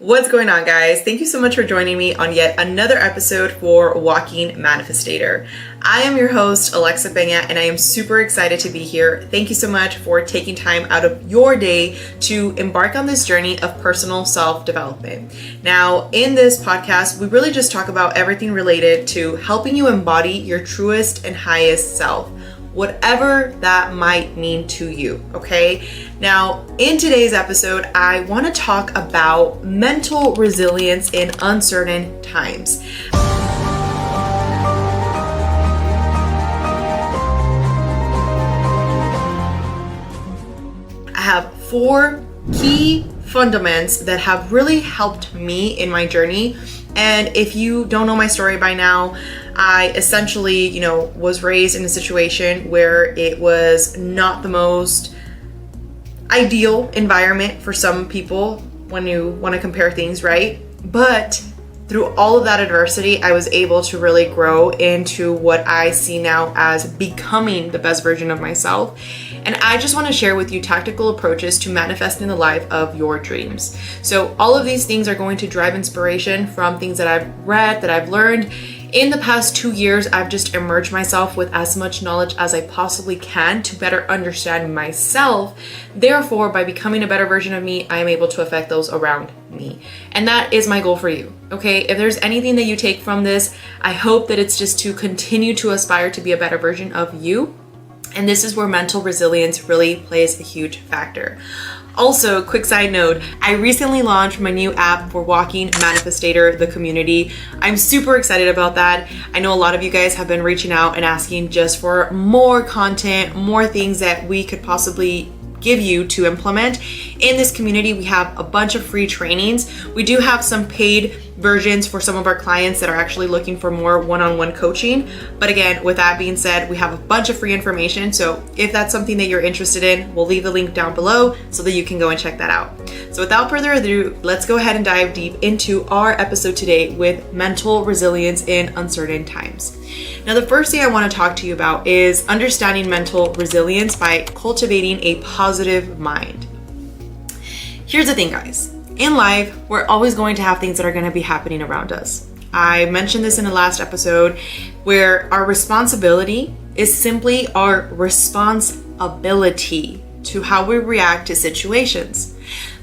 What's going on, guys? Thank you so much for joining me on yet another episode for Walking Manifestator. I am your host, Alexa Pena, and I am super excited to be here. Thank you so much for taking time out of your day to embark on this journey of personal self-development. Now, in this podcast, we really just talk about everything related to helping you embody your truest and highest self, whatever that might mean to you, okay? Now, in today's episode, I want to talk about mental resilience in uncertain times. I have 4 key fundamentals that have really helped me in my journey. And if you don't know my story by now, I essentially, was raised in a situation where it was not the most ideal environment for some people when you want to compare things, right? But through all of that adversity, I was able to really grow into what I see now as becoming the best version of myself. And I just want to share with you tactical approaches to manifesting the life of your dreams. So all of these things are going to drive inspiration from things that I've read, that I've learned. In the past 2 years, I've just immersed myself with as much knowledge as I possibly can to better understand myself. Therefore, by becoming a better version of me, I am able to affect those around me. And that is my goal for you, okay? If there's anything that you take from this, I hope that it's just to continue to aspire to be a better version of you. And this is where mental resilience really plays a huge factor. Also, quick side note, I recently launched my new app for Walking Manifestator, the community. I'm super excited about that. I know a lot of you guys have been reaching out and asking just for more content, more things that we could possibly give you to implement. In this community, we have a bunch of free trainings. We do have some paid versions for some of our clients that are actually looking for more one-on-one coaching. But again, with that being said, we have a bunch of free information. So if that's something that you're interested in, we'll leave the link down below so that you can go and check that out. So without further ado, let's go ahead and dive deep into our episode today with mental resilience in uncertain times. Now, the first thing I want to talk to you about is understanding mental resilience by cultivating a positive mind. Here's the thing, guys. In life, we're always going to have things that are going to be happening around us. I mentioned this in the last episode where our responsibility is simply our responsibility to how we react to situations.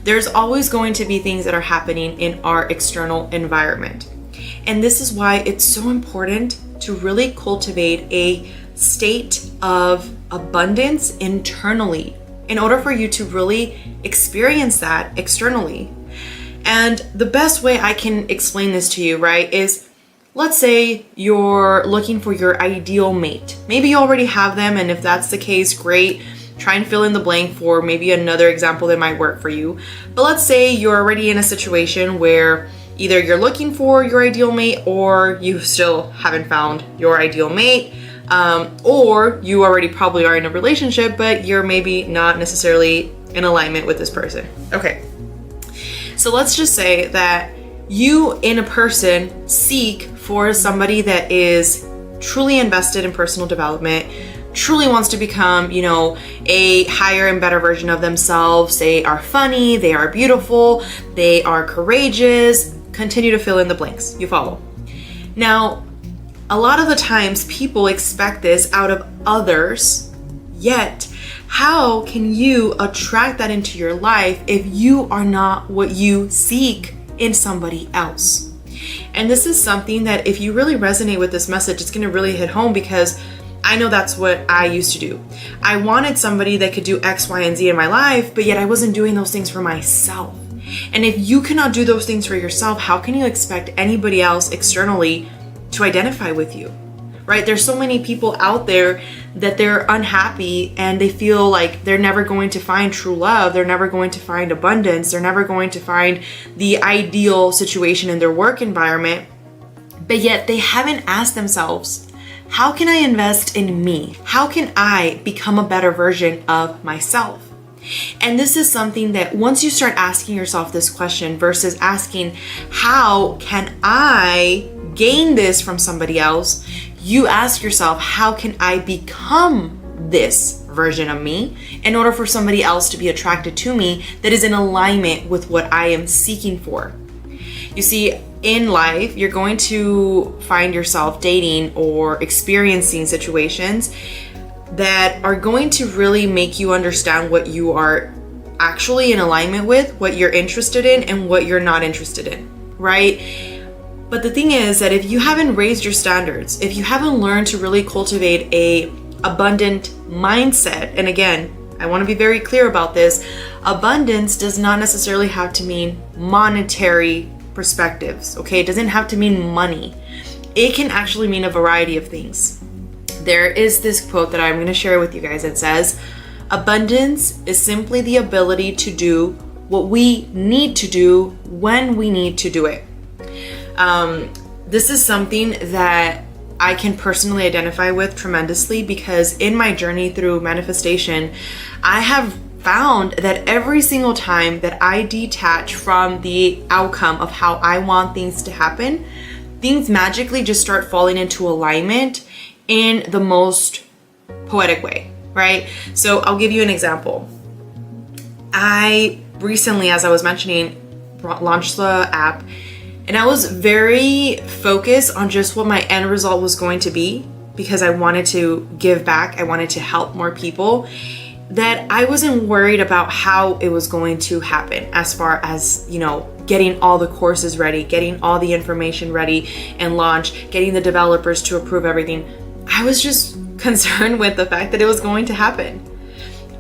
There's always going to be things that are happening in our external environment. And this is why it's so important to really cultivate a state of abundance internally in order for you to really experience that externally. And the best way I can explain this to you, right, is let's say you're looking for your ideal mate. Maybe you already have them, and if that's the case, great. Try and fill in the blank for maybe another example that might work for you. But let's say you're already in a situation where either you're looking for your ideal mate or you still haven't found your ideal mate, or you already probably are in a relationship, but you're maybe not necessarily in alignment with this person. Okay. So let's just say that you in a person seek for somebody that is truly invested in personal development, truly wants to become, a higher and better version of themselves. They are funny, they are beautiful, they are courageous. Continue to fill in the blanks. You follow? Now, a lot of the times people expect this out of others, yet how can you attract that into your life if you are not what you seek in somebody else? And this is something that if you really resonate with this message, it's going to really hit home, because I know that's what I used to do. I wanted somebody that could do X, Y, and Z in my life, but yet I wasn't doing those things for myself. And if you cannot do those things for yourself, how can you expect anybody else externally to identify with you? Right? There's so many people out there that they're unhappy and they feel like they're never going to find true love. They're never going to find abundance. They're never going to find the ideal situation in their work environment. But yet they haven't asked themselves, how can I invest in me? How can I become a better version of myself? And this is something that once you start asking yourself this question versus asking, how can I gain this from somebody else? You ask yourself, how can I become this version of me in order for somebody else to be attracted to me that is in alignment with what I am seeking for? You see, in life, you're going to find yourself dating or experiencing situations that are going to really make you understand what you are actually in alignment with, what you're interested in, and what you're not interested in, right? But the thing is that if you haven't raised your standards, if you haven't learned to really cultivate a abundant mindset, and again, I want to be very clear about this, abundance does not necessarily have to mean monetary perspectives, okay? It doesn't have to mean money. It can actually mean a variety of things. There is this quote that I'm going to share with you guys that says, abundance is simply the ability to do what we need to do when we need to do it. This is something that I can personally identify with tremendously, because in my journey through manifestation, I have found that every single time that I detach from the outcome of how I want things to happen, things magically just start falling into alignment in the most poetic way, right? So I'll give you an example. I recently, as I was mentioning, launched the app, and I was very focused on just what my end result was going to be, because I wanted to give back. I wanted to help more people, that I wasn't worried about how it was going to happen as far as, getting all the courses ready, getting all the information ready and launch, getting the developers to approve everything. I was just concerned with the fact that it was going to happen.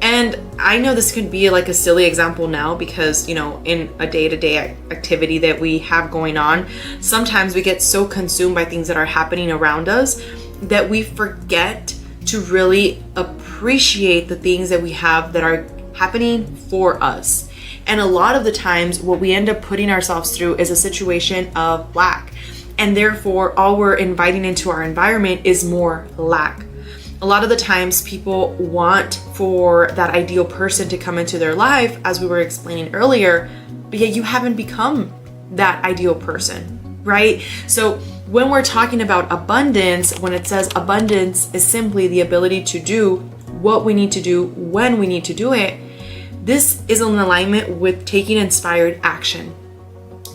And I know this could be like a silly example now because, in a day-to-day activity that we have going on, sometimes we get so consumed by things that are happening around us that we forget to really appreciate the things that we have that are happening for us. And a lot of the times what we end up putting ourselves through is a situation of lack. And therefore, all we're inviting into our environment is more lack. A lot of the times people want for that ideal person to come into their life, as we were explaining earlier, but yet you haven't become that ideal person, right? So when we're talking about abundance, when it says abundance is simply the ability to do what we need to do when we need to do it, this is in alignment with taking inspired action.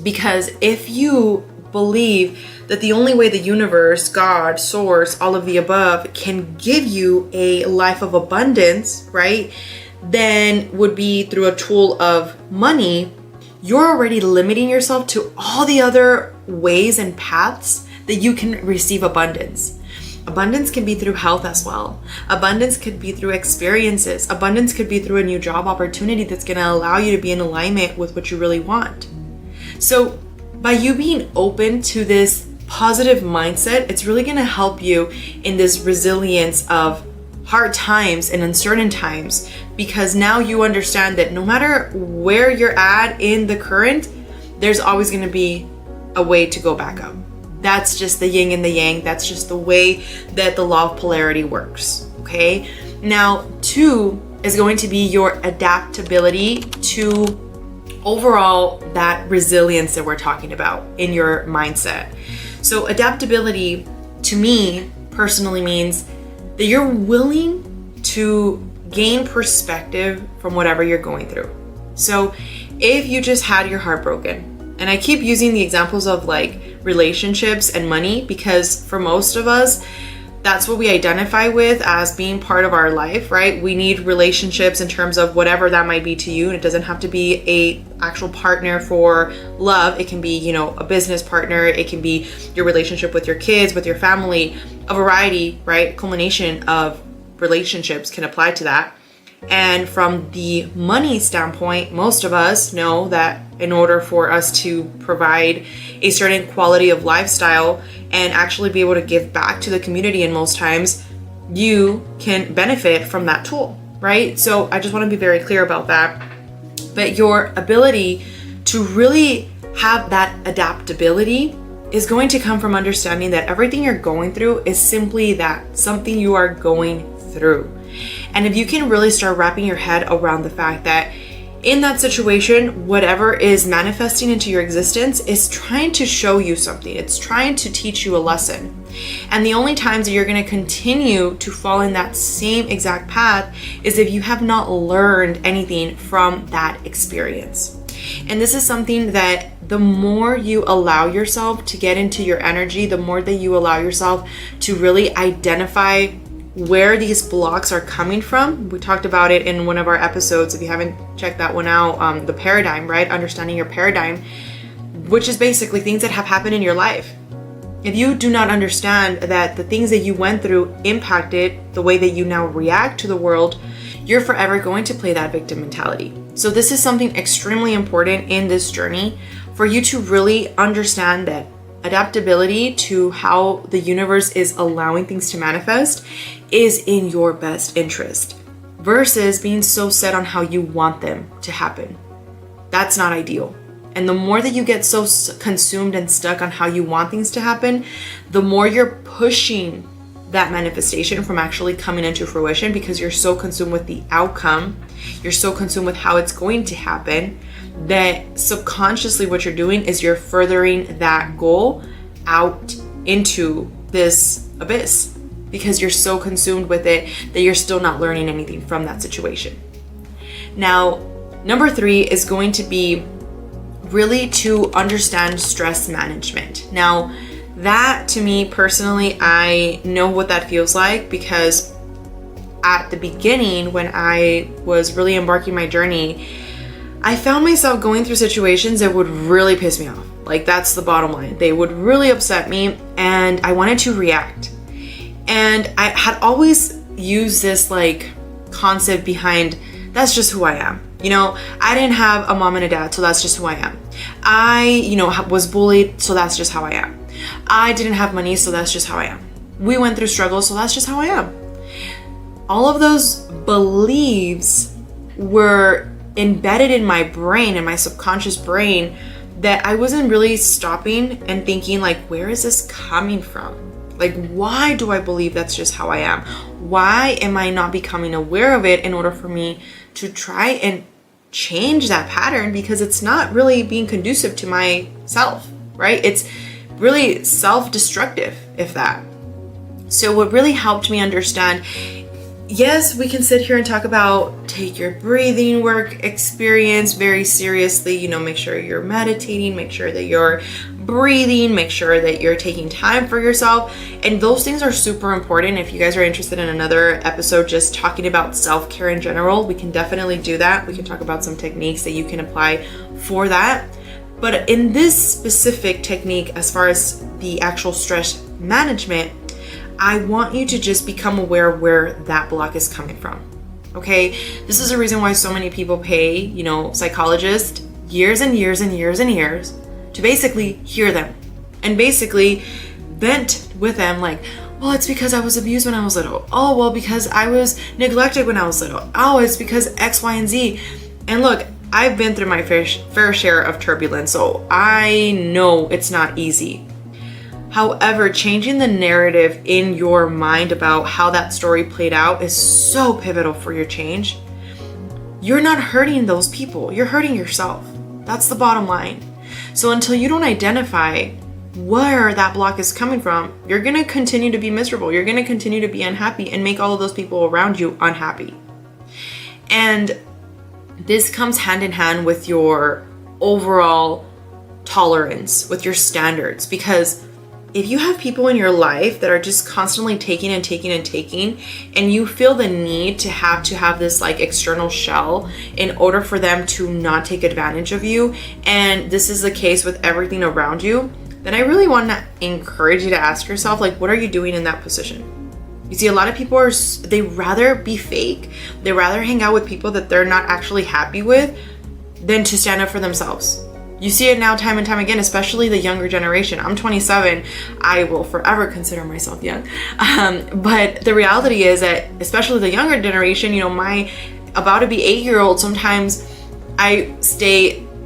Because if you believe that the only way the universe, God, source, all of the above can give you a life of abundance, right, then would be through a tool of money, you're already limiting yourself to all the other ways and paths that you can receive abundance. Abundance can be through health as well. Abundance could be through experiences. Abundance could be through a new job opportunity that's going to allow you to be in alignment with what you really want. So by you being open to this positive mindset, it's really going to help you in this resilience of hard times and uncertain times, because now you understand that no matter where you're at in the current, there's always going to be a way to go back up. That's just the yin and the yang. That's just the way that the law of polarity works. Okay. Now, 2 is going to be your adaptability to overall that resilience that we're talking about in your mindset. So adaptability to me personally means that you're willing to gain perspective from whatever you're going through. So if you just had your heart broken, and I keep using the examples of like relationships and money because for most of us, that's what we identify with as being part of our life, right? We need relationships in terms of whatever that might be to you. And it doesn't have to be a actual partner for love. It can be, a business partner. It can be your relationship with your kids, with your family, a variety, right? Culmination of relationships can apply to that. And from the money standpoint, most of us know that in order for us to provide a certain quality of lifestyle and actually be able to give back to the community, and most times you can benefit from that tool, right? So I just want to be very clear about that. But your ability to really have that adaptability is going to come from understanding that everything you're going through is simply that, something you are going through. And if you can really start wrapping your head around the fact that in that situation, whatever is manifesting into your existence is trying to show you something. It's trying to teach you a lesson. And the only times that you're going to continue to fall in that same exact path is if you have not learned anything from that experience. And this is something that the more you allow yourself to get into your energy, the more that you allow yourself to really identify where these blocks are coming from. We talked about it in one of our episodes. If you haven't checked that one out, the paradigm, right? Understanding your paradigm, which is basically things that have happened in your life. If you do not understand that the things that you went through impacted the way that you now react to the world, you're forever going to play that victim mentality. So this is something extremely important in this journey for you to really understand that adaptability to how the universe is allowing things to manifest is in your best interest versus being so set on how you want them to happen. That's not ideal. And the more that you get so consumed and stuck on how you want things to happen, the more you're pushing that manifestation from actually coming into fruition because you're so consumed with the outcome, you're so consumed with how it's going to happen, that subconsciously what you're doing is you're furthering that goal out into this abyss because you're so consumed with it that you're still not learning anything from that situation. Now, number 3 is going to be really to understand stress management. Now, that to me personally, I know what that feels like because at the beginning when I was really embarking my journey, I found myself going through situations that would really piss me off. Like, that's the bottom line. They would really upset me and I wanted to react. And I had always used this like concept behind, that's just who I am. You know, I didn't have a mom and a dad, so that's just who I am. I, was bullied, so that's just how I am. I didn't have money, so that's just how I am. We went through struggles, so that's just how I am. All of those beliefs were embedded in my brain, in my subconscious brain, that I wasn't really stopping and thinking like, where is this coming from? Like, why do I believe that's just how I am? Why am I not becoming aware of it in order for me to try and change that pattern? Because it's not really being conducive to myself, right? It's really self-destructive, if that. So what really helped me understand, yes, we can sit here and talk about take your breathing work experience very seriously, make sure you're meditating, make sure that you're breathing, make sure that you're taking time for yourself. And those things are super important. If you guys are interested in another episode just talking about self-care in general, we can definitely do that. We can talk about some techniques that you can apply for that. But in this specific technique, as far as the actual stress management, I want you to just become aware of where that block is coming from. Okay? This is a reason why so many people pay, psychologists years and years and years and years to basically hear them and basically vent with them like, well, it's because I was abused when I was little. Oh, well, because I was neglected when I was little. Oh, it's because X, Y, and Z. And look, I've been through my fair share of turbulence, so I know it's not easy. However, changing the narrative in your mind about how that story played out is so pivotal for your change. You're not hurting those people, you're hurting yourself. That's the bottom line. So until you don't identify where that block is coming from, you're going to continue to be miserable. You're going to continue to be unhappy and make all of those people around you unhappy. And this comes hand in hand with your overall tolerance, with your standards, because if you have people in your life that are just constantly taking and taking and taking, and you feel the need to have this like external shell in order for them to not take advantage of you, and this is the case with everything around you, then I really want to encourage you to ask yourself, like, what are you doing in that position? You see, a lot of people they rather be fake. They rather hang out with people that they're not actually happy with than to stand up for themselves. You see it now time and time again, especially the younger generation. I'm 27. I will forever consider myself young. But the reality is that, especially the younger generation, my about to be 8-year-old, sometimes I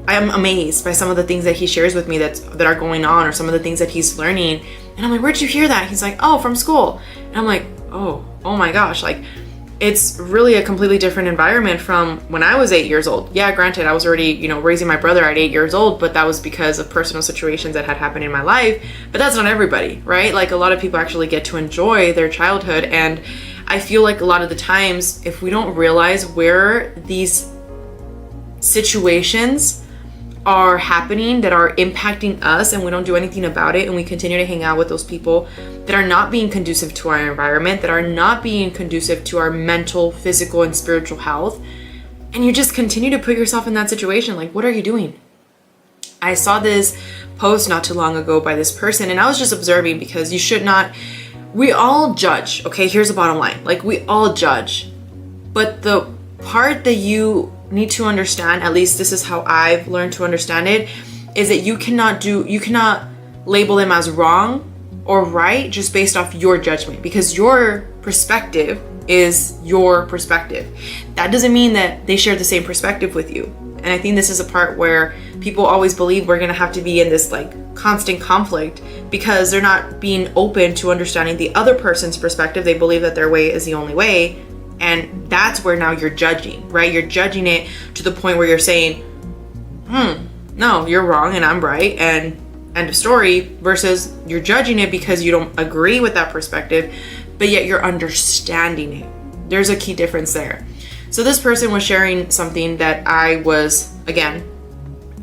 am amazed by some of the things that he shares with me that are going on, or some of the things that he's learning. And I'm like, where'd you hear that? He's like, oh, from school. And I'm like, oh my gosh. Like, it's really a completely different environment from when I was 8 years old. Yeah, granted, I was already, raising my brother at 8 years old, but that was because of personal situations that had happened in my life. But that's not everybody, right? Like, a lot of people actually get to enjoy their childhood. And I feel like a lot of the times, if we don't realize where these situations are happening that are impacting us and we don't do anything about it, and we continue to hang out with those people that are not being conducive to our environment, that are not being conducive to our mental, physical, and spiritual health, and you just continue to put yourself in that situation, like, what are you doing? I saw this post not too long ago by this person, and I was just observing, because you should not, we all judge, okay? Here's the bottom line. Like, we all judge, but the part that you need to understand, at least this is how I've learned to understand it, is that you cannot label them as wrong or right just based off your judgment, because your perspective is your perspective. That doesn't mean that they share the same perspective with you. And I think this is a part where people always believe we're going to have to be in this like constant conflict, because they're not being open to understanding the other person's perspective. They believe that their way is the only way. And that's where now you're judging, right? You're judging it to the point where you're saying, no, you're wrong and I'm right, and end of story, versus you're judging it because you don't agree with that perspective, but yet you're understanding it. There's a key difference there. So this person was sharing something that I was, again,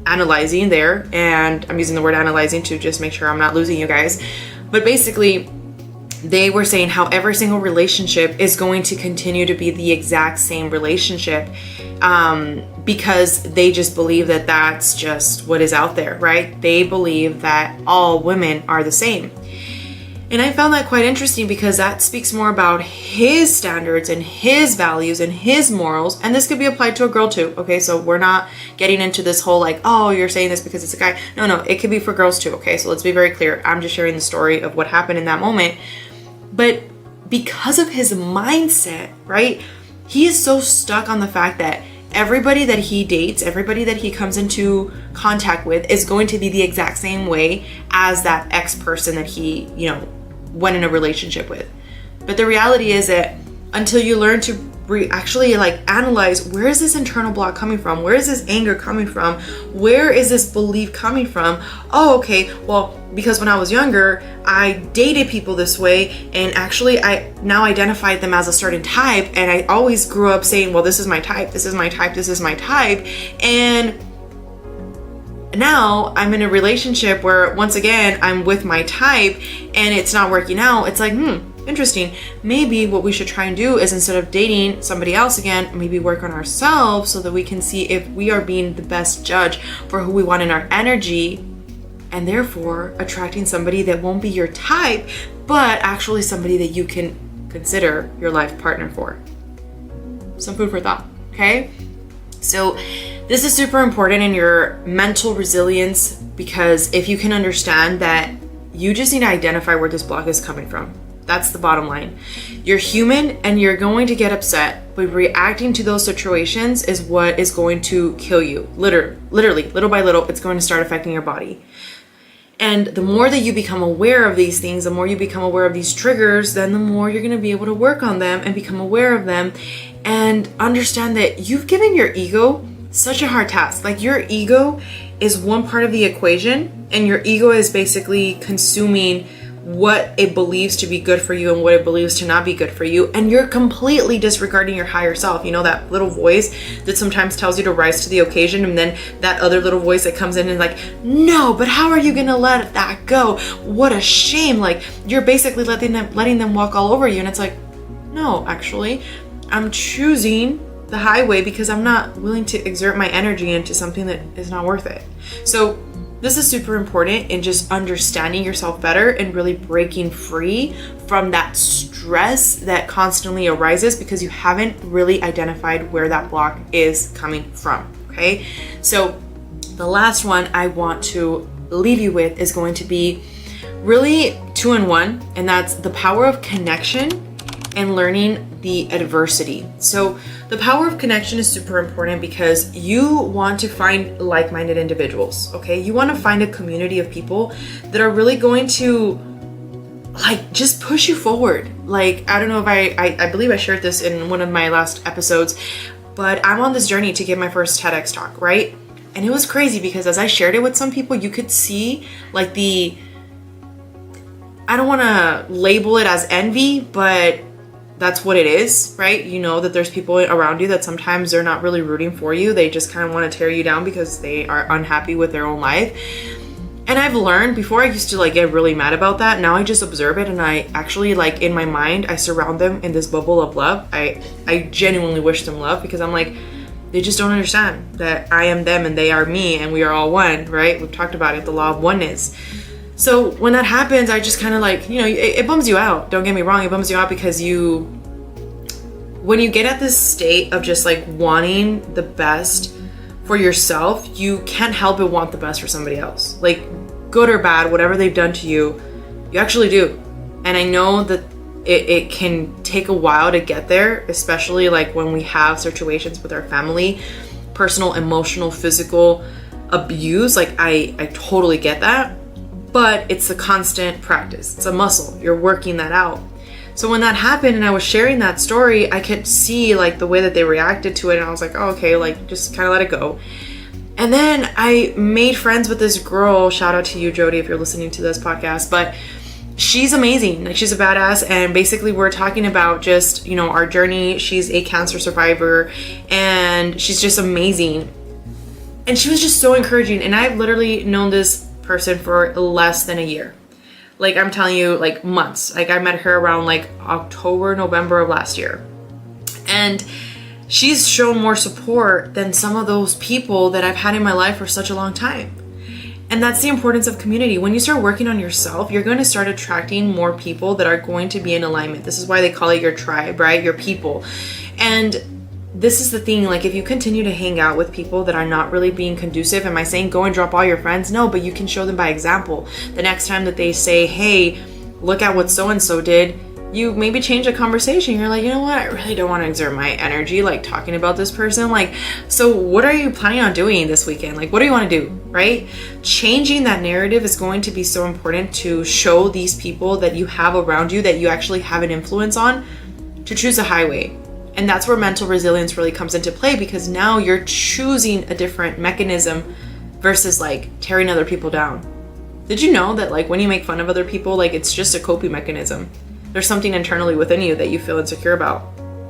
analyzing there, and I'm using the word analyzing to just make sure I'm not losing you guys. But basically, they were saying how every single relationship is going to continue to be the exact same relationship, because they just believe that that's just what is out there, right? They believe that all women are the same. And I found that quite interesting, because that speaks more about his standards and his values and his morals. And this could be applied to a girl too. Okay, so we're not getting into this whole like, oh, you're saying this because it's a guy. No, it could be for girls too. Okay, so let's be very clear. I'm just sharing the story of what happened in that moment. But because of his mindset, right, he is so stuck on the fact that everybody that he dates, everybody that he comes into contact with is going to be the exact same way as that ex-person that he, went in a relationship with. But the reality is that until you learn to actually like analyze, where is this internal block coming from? Where is this anger coming from? Where is this belief coming from? Oh, okay, well, because when I was younger, I dated people this way, and actually I now identified them as a certain type, and I always grew up saying, well, this is my type, this is my type, this is my type. And now I'm in a relationship where, once again, I'm with my type and it's not working out. It's like, interesting. Maybe what we should try and do is, instead of dating somebody else again, maybe work on ourselves so that we can see if we are being the best judge for who we want in our energy, and therefore attracting somebody that won't be your type, but actually somebody that you can consider your life partner for. Some food for thought, okay? So this is super important in your mental resilience, because if you can understand that, you just need to identify where this block is coming from. That's the bottom line. You're human and you're going to get upset, but reacting to those situations is what is going to kill you. Literally, little by little, it's going to start affecting your body. And the more that you become aware of these things, the more you become aware of these triggers, then the more you're going to be able to work on them and become aware of them, and understand that you've given your ego such a hard task. Like, your ego is one part of the equation, and your ego is basically consuming what it believes to be good for you and what it believes to not be good for you, and you're completely disregarding your higher self. You know, that little voice that sometimes tells you to rise to the occasion, and then that other little voice that comes in and like, no, but how are you gonna let that go? What a shame. Like, you're basically letting them walk all over you. And it's like, no, actually, I'm choosing the highway because I'm not willing to exert my energy into something that is not worth it. So this is super important in just understanding yourself better and really breaking free from that stress that constantly arises because you haven't really identified where that block is coming from, okay? So the last one I want to leave you with is going to be really 2-in-1, and that's the power of connection and learning the adversity. So the power of connection is super important because you want to find like-minded individuals, okay? You want to find a community of people that are really going to like just push you forward. Like, I don't know if I believe I shared this in one of my last episodes, but I'm on this journey to give my first TEDx talk, right? And it was crazy because as I shared it with some people, you could see like I don't want to label it as envy, but that's what it is, right? You know that there's people around you that sometimes they're not really rooting for you. They just kind of want to tear you down because they are unhappy with their own life. And I've learned, before I used to like get really mad about that. Now I just observe it, and I actually, like, in my mind, I surround them in this bubble of love. I genuinely wish them love, because I'm like, they just don't understand that I am them and they are me and we are all one, right? We've talked about it, the law of oneness. So when that happens, I just kind of like, you know, it bums you out. Don't get me wrong, it bums you out because when you get at this state of just like wanting the best for yourself, you can't help but want the best for somebody else. Like, good or bad, whatever they've done to you, you actually do. And I know that it can take a while to get there, especially like when we have situations with our family, personal, emotional, physical abuse. Like, I totally get that, but it's a constant practice. It's a muscle. You're working that out. So when that happened and I was sharing that story, I could see like the way that they reacted to it, and I was like, oh, okay, like just kind of let it go. And then I made friends with this girl. Shout out to you, Jody, if you're listening to this podcast. But she's amazing. Like, she's a badass. And basically we're talking about just, you know, our journey. She's a cancer survivor and she's just amazing. And she was just so encouraging. And I've literally known this person for less than a year. Like, I'm telling you, like, months. Like, I met her around like October, November of last year. And she's shown more support than some of those people that I've had in my life for such a long time. And that's the importance of community. When you start working on yourself, you're going to start attracting more people that are going to be in alignment. This is why they call it your tribe, right? Your people. And this is the thing, like, if you continue to hang out with people that are not really being conducive, am I saying go and drop all your friends? No, but you can show them by example. The next time that they say, hey, look at what so-and-so did, you maybe change the conversation. You're like, you know what? I really don't want to exert my energy, like, talking about this person. Like, so what are you planning on doing this weekend? Like, what do you want to do, right? Changing that narrative is going to be so important to show these people that you have around you that you actually have an influence on to choose a highway. And that's where mental resilience really comes into play, because now you're choosing a different mechanism versus like tearing other people down. Did you know that like when you make fun of other people, like it's just a coping mechanism? There's something internally within you that you feel insecure about.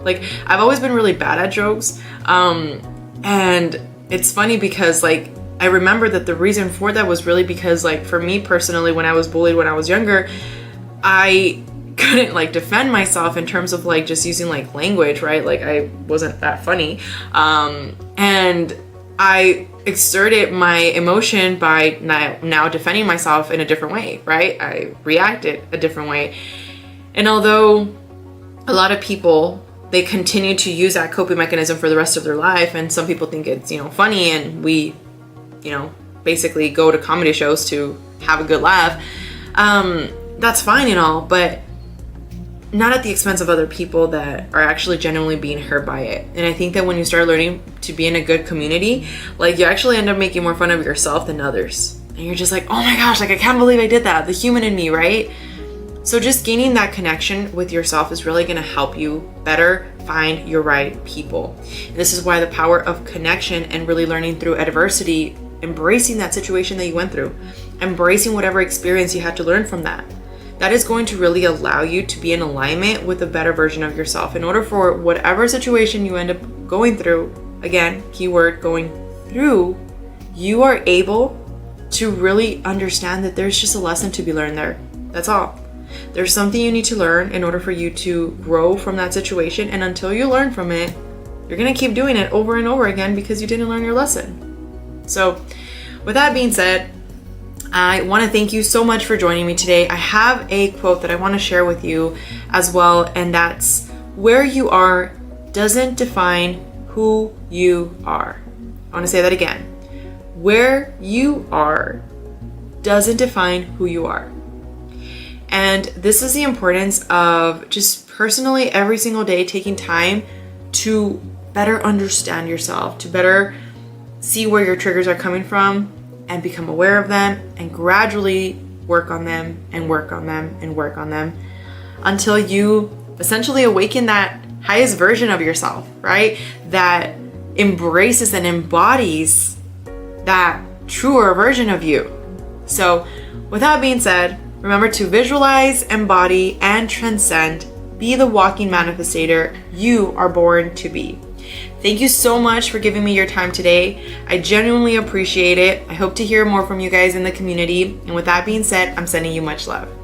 Like, I've always been really bad at jokes. And it's funny because like I remember that the reason for that was really because like for me personally, when I was bullied when I was younger, I couldn't like defend myself in terms of like just using like language, right? Like I wasn't that funny. And I exerted my emotion by now defending myself in a different way, right? I reacted a different way. And although a lot of people, they continue to use that coping mechanism for the rest of their life, and some people think it's, you know, funny, and we, you know, basically go to comedy shows to have a good laugh, that's fine and all, but not at the expense of other people that are actually genuinely being hurt by it. And I think that when you start learning to be in a good community, like you actually end up making more fun of yourself than others. And you're just like, oh my gosh, like I can't believe I did that. The human in me, right? So just gaining that connection with yourself is really going to help you better find your right people. And this is why the power of connection and really learning through adversity, embracing that situation that you went through, embracing whatever experience you had to learn from that. That is going to really allow you to be in alignment with a better version of yourself. In order for whatever situation you end up going through, again, keyword going through, you are able to really understand that there's just a lesson to be learned there. That's all. There's something you need to learn in order for you to grow from that situation. And until you learn from it, you're going to keep doing it over and over again because you didn't learn your lesson. So with that being said, I want to thank you so much for joining me today. I have a quote that I want to share with you as well, and that's, where you are doesn't define who you are. I want to say that again. Where you are doesn't define who you are. And this is the importance of just personally every single day taking time to better understand yourself, to better see where your triggers are coming from, and become aware of them, and gradually work on them and work on them and work on them until you essentially awaken that highest version of yourself, right? That embraces and embodies that truer version of you. So with that being said, remember to visualize, embody, and transcend be the walking manifestator you are born to be. Thank you so much for giving me your time today. I genuinely appreciate it. I hope to hear more from you guys in the community. And with that being said, I'm sending you much love.